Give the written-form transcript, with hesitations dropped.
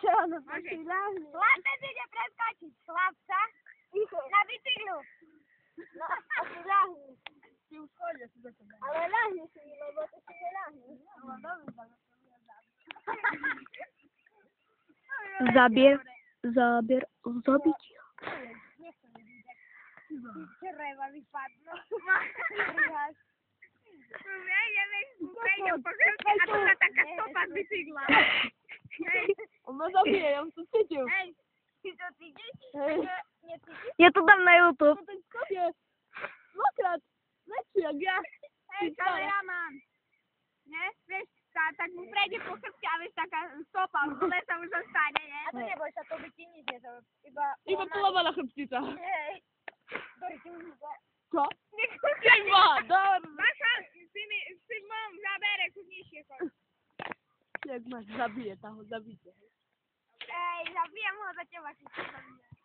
Čo, no počuj, ľahni. Chlapec ide preskočiť chlapca na bicyklu. No, asi ľahni. Ty už chodia si do teba. Ale ľahni si, lebo ty si neľahni. No dobrý, Zabier, zabiť. Čreva vypadnú. Prejdem po chrbte a tu na taká stopa z bicykla. On ma zabije, ja som to cítil. Hej, ty to cítiš? Hej. Necítiš? Ja to dám na YouTube. No ten skok je dvakrát väčší, jak ja. Hej, kameraman. Ne? Vieš, tak mu prejde po chrbte a vieš, taká stopa, dole sa už zostane, nie? A to neboj sa, to by ti nič nie, to Iba polovaná chrbtica. Hej. Ktorý ti už Čo? Teba, dobrý. Baša, si v mojom zábere kudnejšie choď. Jak máš, zabije, tá ho zabije. Ej, zabijem ho za teba, si to zabije.